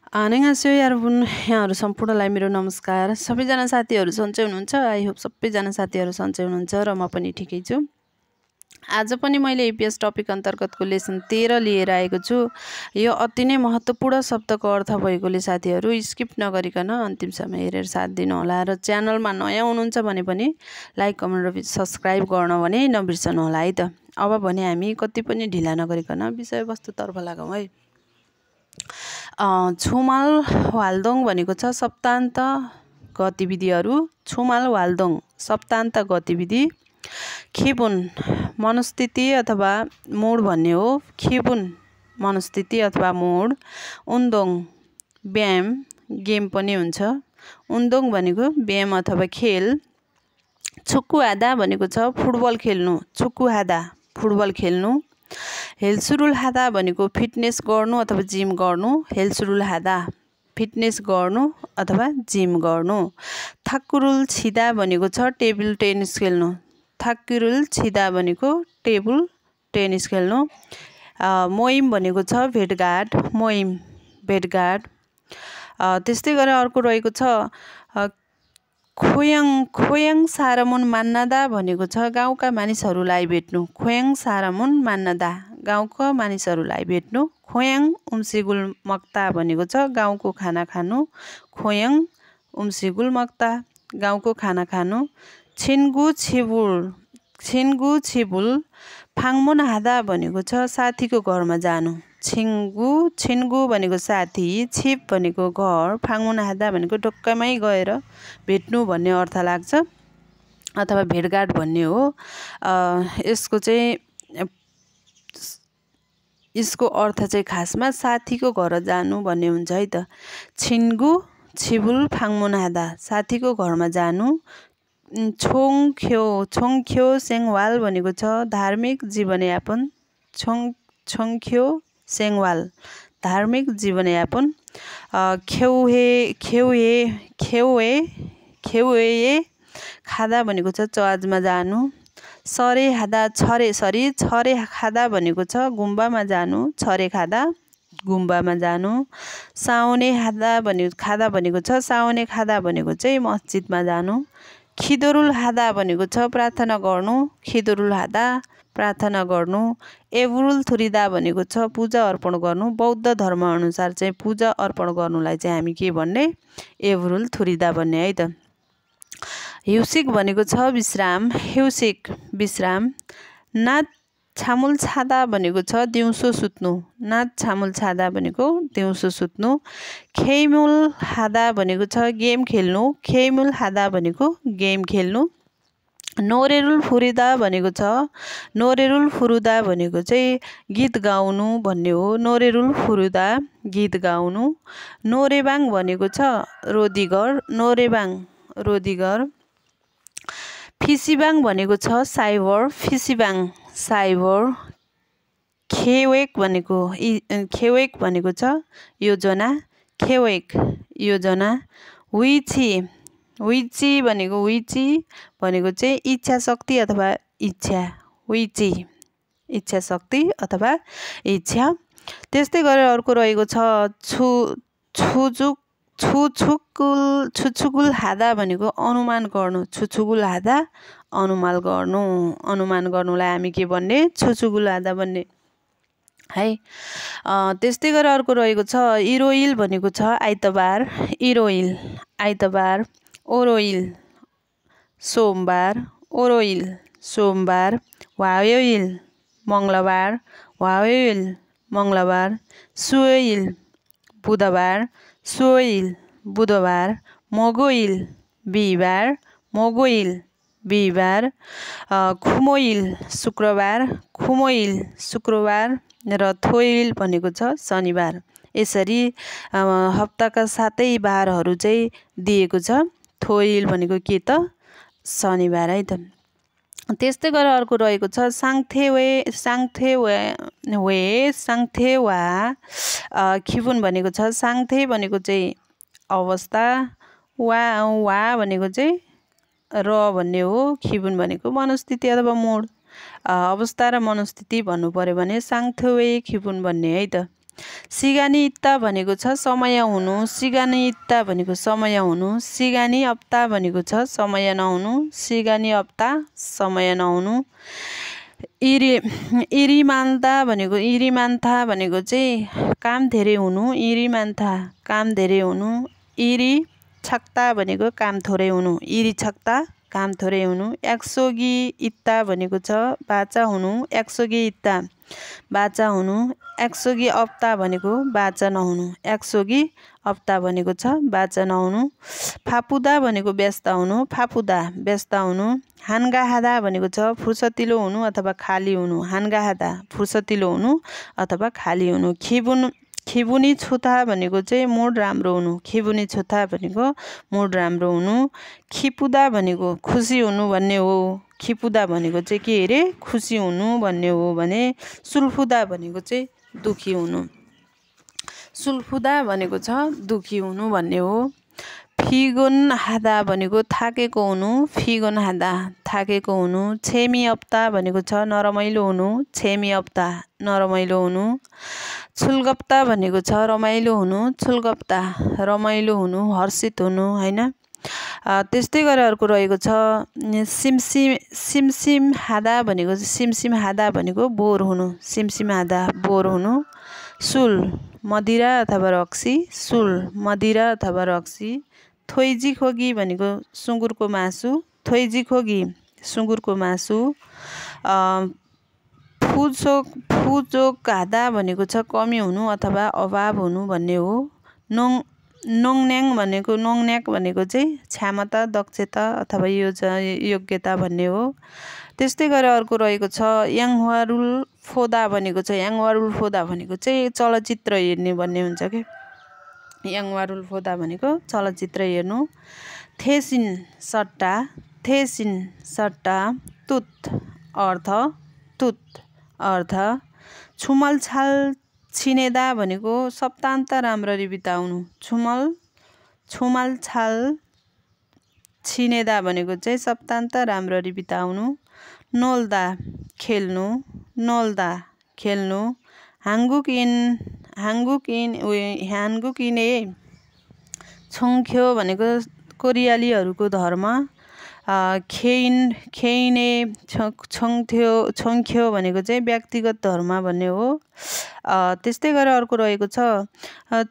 안녕하세요 여러분. यहाँहरु सम्पूर्णलाई मेरो नमस्कार। सबैजना साथीहरु सन्चै हुनुहुन्छ? आई होप सबैजना साथीहरु सन्चै हुनुहुन्छ र म पनि ठिकै छु। आज पनि मैले एपीएस टपिक अन्तर्गतको लेसन 13 लिएर आएको छु। यो अति नै महत्त्वपूर्ण शब्दको अर्थ भएकोले साथीहरु स्किप नगरिकन अन्तिमसम्म हेरेर साथ दिनु होला र च्यानलमा नयाँ हुनुहुन्छ भने पनि लाइक कमेन्ट र सब्स्क्राइब गर्न भने नबिर्सनु होला है त। अब भने हामी कति पनि ढिला नगरिकन विषयवस्तुतर्फ लागौं है। छुमाल वाल्दोङ भनेको छ सप्तान्त गतिविधिहरू। छुमाल वाल्दोङ सप्तान्त गतिविधि। खिबुन मनस्थिति अथवा मूड भन्ने हो। खिबुन मनस्थिति अथवा मूड। उन्दोङ व्यायाम गेम पनि हुन्छ। उन्दोङ भनेको व्यायाम अथवा खेल। छुक्कुहादा भनेको छ फुटबल खेल्नु। छुक्कुहादा फुटबल खेल्नु। हेलसुरुल हादा भनेको फिटनेस गर्नु अथवा जिम गर्नु। हेलसुरुल हादा फिटनेस गर्नु अथवा जिम गर्नु। थाक्कुरुल छिदा भनेको छ टेबल टेनिस खेल्नु। थाक्कुरुल छिदा भनेको टेबल टेनिस खेल्नु। मोइम भनेको छ भेटघाट। मोइम भेटघाट। त्यस्तै गरेर अर्को रहेको छ खोयाङ। खोयाङ सारामुन मान्नादा भनेको छ गाउँका मानिसहरूलाई भेट्नु। खोयाङ सारामुन मान्नादा गाउँका मानिसहरूलाई भेट्नु। खोयाङ उम्सिगुल मक्ता भनेको छ गाउँको खाना खानु। खोयाङ उम्सिगुल मक्ता गाउँको खाना खानु। छिन्गु छिबुल। छिन्गु छिबुल फाङमुन हादा भनेको छ साथीको घरमा जानु। छिन्गु भनेको साथी। छिप भनेको घर। फाङमुन हादा भनेको ढुक्कमै गएर भेट्नु भन्ने अर्थ लाग्छ अथवा भेटघाट भन्ने हो। यसको अर्थ चाहिँ खासमा साथीको घर जानु भन्ने हुन्छ है त। छिन्गु छिबुल फाङमुन हादा साथीको घरमा जानु। छोङख्यो सेङवाल भनेको छ धार्मिक जीवनयापन। छोङख्यो सेङवाल धार्मिक जीवनयापन। खेउए खादा भनेको छ चर्चमा जानु। सरे हादा छरे खादा भनेको छ गुम्बामा जानु। छरे खादा गुम्बामा जानु। साउने खादा भनेको छ साउने खादा भनेको चाहिँ मस्जिदमा जानु। खिदरुल हादा भनेको छ प्रार्थना गर्नु। खिदरुल हादा प्रार्थना गर्नु। एवरुल थुरिदा भनेको छ पूजा अर्पण गर्नु। बौद्ध धर्म अनुसार चाहिँ पूजा अर्पण गर्नुलाई चाहिँ हामी के भन्ने एवरुल थुरिदा भन्ने है त। हिउसिक भनेको छ विश्राम। हिउसिक विश्राम। नाच छामुल छादा भनेको छ दिउँसो सुत्नु। नाच छामुल छादा भनेको दिउँसो सुत्नु। खेइमुल हादा भनेको छ गेम खेल्नु। खेइमुल हादा भनेको गेम खेल्नु। नोरेरुल फुरिदा भनेको छ नोरेरुल फुरुदा भनेको चाहिँ गीत गाउनु भन्ने हो। नोरेरुल फुरुदा गीत गाउनु। नोरेबाङ भनेको छ रोदीगर। नोरेबाङ रोदीगर। फिसिबाङ भनेको छ साइबर। फिसिबाङ साइबर। खेवेक भनेको छ योजना। खेवेक योजना। विची भनेको चाहिँ इच्छा शक्ति अथवा इच्छा। विची इच्छा शक्ति अथवा इच्छा। त्यस्तै गरेर अर्को रहेको छ छुछुगुल हादा भनेको अनुमान गर्नु। छुछुगुल हादा अनुमान गर्नु। अनुमान गर्नुलाई हामी के भन्ने छुछुगुल हादा भन्ने है। त्यस्तै गरेर अर्को रहेको छ इरोइल भनेको छ आइतबार। इरोइल आइतबार। ओरोइल सोमबार। ओरोइल सोमबार। वायोइल मङ्गलबार। वायोइल मङ्गलबार। सुयोइल बुधबार। सुयोइल बुधबार। मोगोइल बिहिबार। मोगोइल बिहिबार। खुमोइल शुक्रबार। खुमोइल शुक्रबार र थोइल भनेको छ शनिबार। यसरी हप्ताका 7 बारहरू चाहिँ दिएको छ। थोइल भनेको के त शनिबार है त। त्यस्तै गरेर अर्को रहेको छ साङथेवा खिबुन भनेको छ साङथे भनेको चाहिँ अवस्था। वा भनेको चाहिँ र भन्ने हो। खिबुन भनेको मनस्थिति अथवा मूड। अवस्था र मनस्थिति भन्नु पर्यो भने साङथेवे खिबुन भन्ने है त। सिगानित्ता भनेको छ समय हुनु, सिगानित्ता भनेको समय हुनु, सिगानी अप्ता भनेको छ समय नहुनु, सिगानी अप्ता समय नहुनु। इरिमान्ता भनेको चाहिँ काम धेरै हुनु, इरिमान्था काम धेरै हुनु। इरी छक्ता भनेको काम थोरै हुनु, इरी छक्ता काम थोरै हुनु। एक्सोगी इत्ता भनेको छ बाचा हुनु, एक्सोगी इत्ता बाचा हुनु। एक्सोगी अप्ता भनेको बाचा नहुनु, एक्सोगी अप्ता भनेको छ बाचा नहुनु। फापुदा भनेको व्यस्त हुनु, फापुदा व्यस्त हुनु। हानगाहादा भनेको छ फुर्सतिलो हुनु अथवा खाली हुनु, हानगाहादा फुर्सतिलो हुनु अथवा खाली हुनु। खिबुनी छुथा भनेको चाहिँ मुड राम्रो हुनु, खिबुनी छुथा भनेको मुड राम्रो हुनु। खिपुदा भनेको खुसी हुनु भन्ने हो, खिपुदा भनेको चाहिँ के अरे खुसी हुनु भन्ने हो भने। सुल्फुदा भनेको चाहिँ दुखी हुनु, सुल्फुदा भनेको छ दुखी हुनु भन्ने हो। फिगोन हादा भनेको थाकेको हुनु, फिगोन हादा थाकेको हुनु। छेमी अप्ता भनेको छ नरमाइलो हुनु, छेमी अप्ता नरमाइलो हुनु। छुलगप्ता भनेको छ रमाइलो हुनु, छुलगप्ता रमाइलो हुनु, हर्षित हुनु हैन। त्यस्तै गरेर अर्को रहेको छ सिमसिम हादा भनेको सिमसिम हादा भनेको बोर हुनु, सिमसिम हादा बोर हुनु। सुल मदिरा अथवा रक्सी, सुल मदिरा अथवा रक्सी। थोइजी खोगी भनेको सुँगुरको मासु, थोइजी खोगी सुँगुरको मासु। फुचोक हादा भनेको छ कमी हुनु अथवा अभाव हुनु भन्ने हो। नोङन्याक भनेको चाहिँ क्षमता, दक्षता अथवा योग्यता भन्ने हो। त्यस्तै गरेर अर्को रहेको छ याङवारुल फोदा भनेको छ, याङवारुल फोदा भनेको चाहिँ चलचित्र हेर्ने भन्ने हुन्छ कि, याङवारुल फोदा भनेको चलचित्र हेर्नु। थेसिन सट्टा, थेसिन सट्टा। तुत अर्थ। छुमलछाल छिनेदा भनेको सप्तान्त राम्ररी बिताउनु, छुमलछाल छिनेदा भनेको चाहिँ सप्तान्त राम्ररी बिताउनु। नोल्दा खेल्नु, नोल्दा खेल्नु। हाङ्गुकिने छोङख्यो भनेको कोरियालीहरूको धर्म। खेइने छोङख्यो भनेको चाहिँ व्यक्तिगत धर्म भन्ने हो। त्यस्तै गरेर अर्को रहेको छ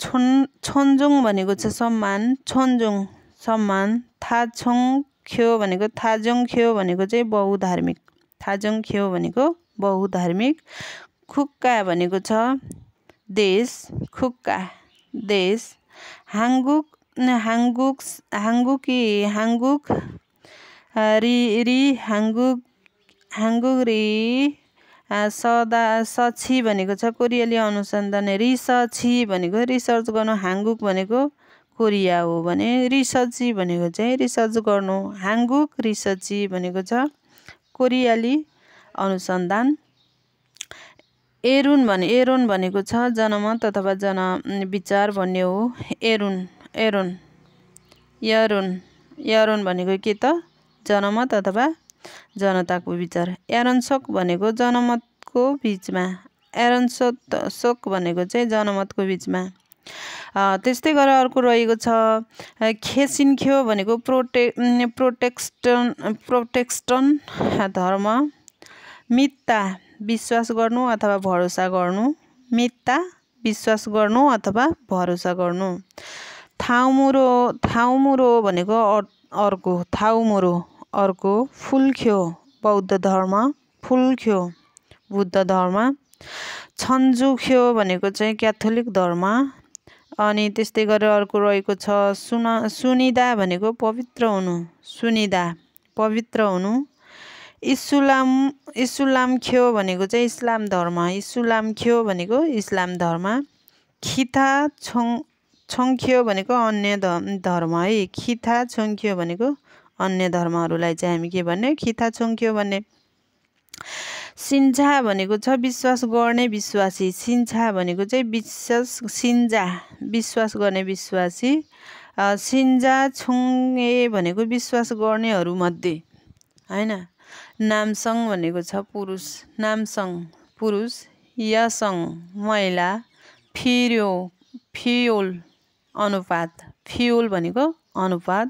छोन्जुङ भनेको छ सम्मान, छोन्जुङ सम्मान। थाचोङख्यो भनेको चाहिँ बहुधार्मिक, थाचोङख्यो भनेको बहुधार्मिक। खुक्का भनेको छ देश, खुक्का देश। हाङ्गुक सछि भनेको छ कोरियाली अनुसन्धान। रिसछि भनेको रिसर्च गर्नु, हाङ्गुक भनेको कोरिया हो भने रिसर्ची भनेको चाहिँ रिसर्च गर्नु। हाङ्गुक रिसर्ची भनेको छ कोरियाली अनुसन्धान। एरुन भनेको छ जनमत अथवा जनविचार भन्ने हो। यरुन भनेको के त जनमत अथवा जनताको विचार। एरनसोक भनेको जनमतको बिचमा, एरनसोक भनेको चाहिँ जनमतको बिचमा। त्यस्तै गरेर अर्को रहेको छ खेसिन्ख्यो भनेको प्रोटेस्टन्ट धर्म। मित्ता विश्वास गर्नु अथवा भरोसा गर्नु, मित्ता विश्वास गर्नु अथवा भरोसा गर्नु। थाउमुरो भनेको अर्को। फुल्ख्यो बौद्ध धर्म, फुल्ख्यो बुद्ध धर्म। छन्जुख्यो भनेको चाहिँ क्याथोलिक धर्म। अनि त्यस्तै गरेर अर्को रहेको छ सुनिदा भनेको पवित्र हुनु, सुनिदा पवित्र हुनु। इस्लामख्यो भनेको चाहिँ इस्लाम धर्म, इस्लामख्यो भनेको इस्लाम धर्म। खिथा छोङख्यो भनेको अन्य धर्म है, खिथा छोङख्यो भनेको अन्य धर्महरूलाई चाहिँ हामी के भन्ने, खिथा छोङख्यो भन्ने। सिन्झा भनेको छ विश्वास गर्ने विश्वासी, सिन्झा भनेको चाहिँ विश्वास गर्ने विश्वासी। सिन्झा छोङे भनेको विश्वास गर्नेहरू मध्ये हैन। नामसङ भनेको छ पुरुष, नामसङ पुरुष। यासङ महिला, फ्युल अनुपात, फ्युल भनेको अनुपात।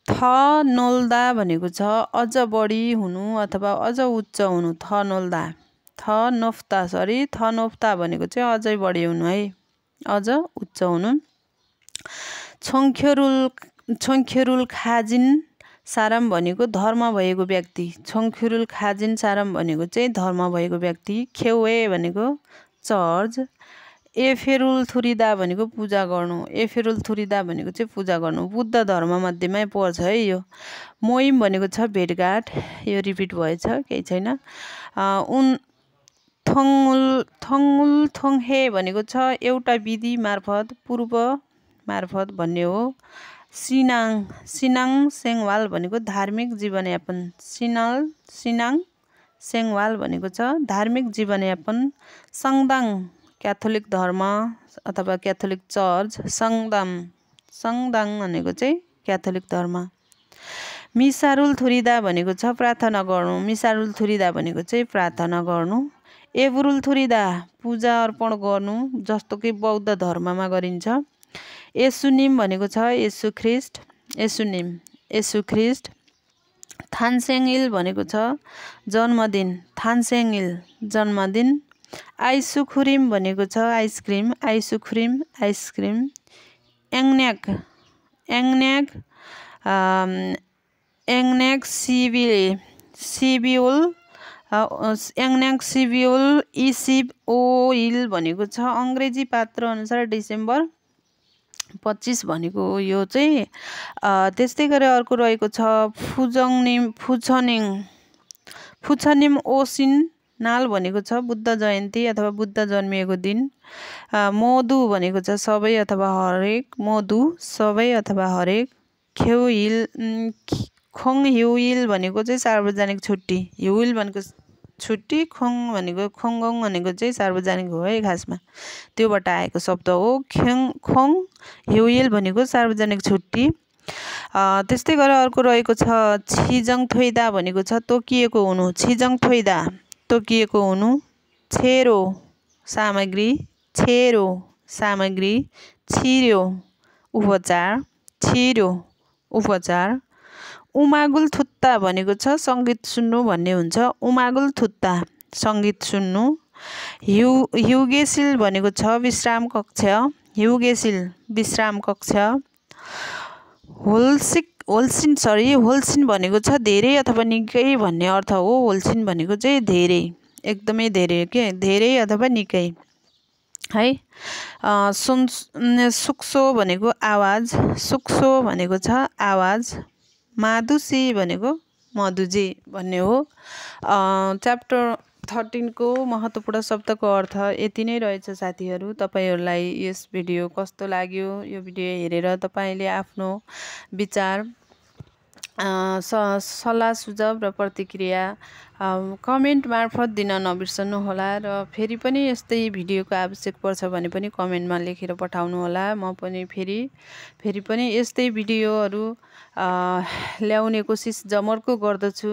थनोल्दा भनेको छ अझ बढी हुनु अथवा अझ उच्च हुनु, थनोल्दा। थनोफ्ता भनेको चाहिँ अझै बढी हुनु है, अझ उच्च हुनु। छोङ्खेरुल खाजिन साराम भनेको धर्म भएको व्यक्ति, छोङ्खेरुल खाजिन साराम भनेको चाहिँ धर्म भएको व्यक्ति। खेवे भनेको चर्च। एफेरुल थुरिदा भनेको पूजा गर्नु, एफेरुल थुरिदा भनेको चाहिँ पूजा गर्नु, बुद्ध धर्म मध्येमै पर्छ है यो। मोइम भनेको छ भेटघाट, यो रिपिट भएछ केही छैन। थोङहे भनेको छ एउटा विधि मार्फत, पूर्व मार्फत भन्ने हो। सिनाङ सेङवाल भनेको धार्मिक जीवनयापन, सिनाङ सेङवाल भनेको छ धार्मिक जीवनयापन। सङदाङ क्याथोलिक धर्म अथवा क्याथोलिक चर्च, सङदाङ भनेको चाहिँ क्याथोलिक धर्म। मिसारुल थुरिदा भनेको छ प्रार्थना गर्नु, मिसारुल थुरिदा भनेको चाहिँ प्रार्थना गर्नु। एबुरुल थुरिदा पूजा अर्पण गर्नु, जस्तो कि बौद्ध धर्ममा गरिन्छ। यसुनिम भनेको छ यसु ख्रिस्ट, यसुनिम यसु ख्रिस्ट। थानसेङइल भनेको छ जन्मदिन, थानसेङइल जन्मदिन। आइसुखुरिम भनेको छ आइसक्रिम, आइसुखुरिम आइसक्रिम। एङन्याक सिबिउल इसिब ओइल भनेको छ अङ्ग्रेजी पात्र अनुसार डिसेम्बर 25 भनेको यो चाहिँ। त्यस्तै गरी अर्को रहेको छ फुछनिम ओसिन नाल भनेको छ बुद्ध जयन्ती अथवा बुद्ध जन्मिएको दिन। मोदु भनेको छ सबै अथवा हरेक, मोदु सबै अथवा हरेक। खोङह्युइल भनेको चाहिँ सार्वजनिक छुट्टी, ह्युइल भनेको छुट्टी, खोङगोङ भनेको चाहिँ सार्वजनिक हो है खासमा, त्योबाट आएको शब्द हो। खोङह्युइल भनेको सार्वजनिक छुट्टी। त्यस्तै गरेर अर्को रहेको छ छिजङ थोइदा भनेको छ तोकिएको हुनु, छिजङ थोइदा तोकिएको हुनु। छेरो सामग्री, छिर्यो उपचार। उमागुल थुत्ता भनेको छ सङ्गीत सुन्नु भन्ने हुन्छ, उमागुल थुत्ता सङ्गीत सुन्नु। ह्युगेसिल भनेको छ विश्राम कक्ष, ह्युगेसिल विश्राम कक्ष। होल्सिन भनेको छ धेरै अथवा निकै भन्ने अर्थ हो, होल्सिन भनेको चाहिँ धेरै, एकदमै धेरै के, धेरै अथवा निकै है। सुक्सो भनेको आवाज, सुक्सो भनेको छ आवाज। माधुसी भनेको मधुजी भन्ने हो। च्याप्टर 13 को महत्त्वपूर्ण शब्दको अर्थ यति नै रहेछ साथीहरू। तपाईँहरूलाई यस भिडियो कस्तो लाग्यो, यो भिडियो हेरेर तपाईँले आफ्नो विचार, सल्लाह सुझाव र प्रतिक्रिया कमेन्ट मार्फत दिन नबिर्सनुहोला। र फेरि पनि यस्तै भिडियोको आवश्यक पर्छ भने पनि कमेन्टमा लेखेर पठाउनुहोला। म पनि फेरि पनि यस्तै भिडियोहरू ल्याउने कोसिस जमर्को गर्दछु।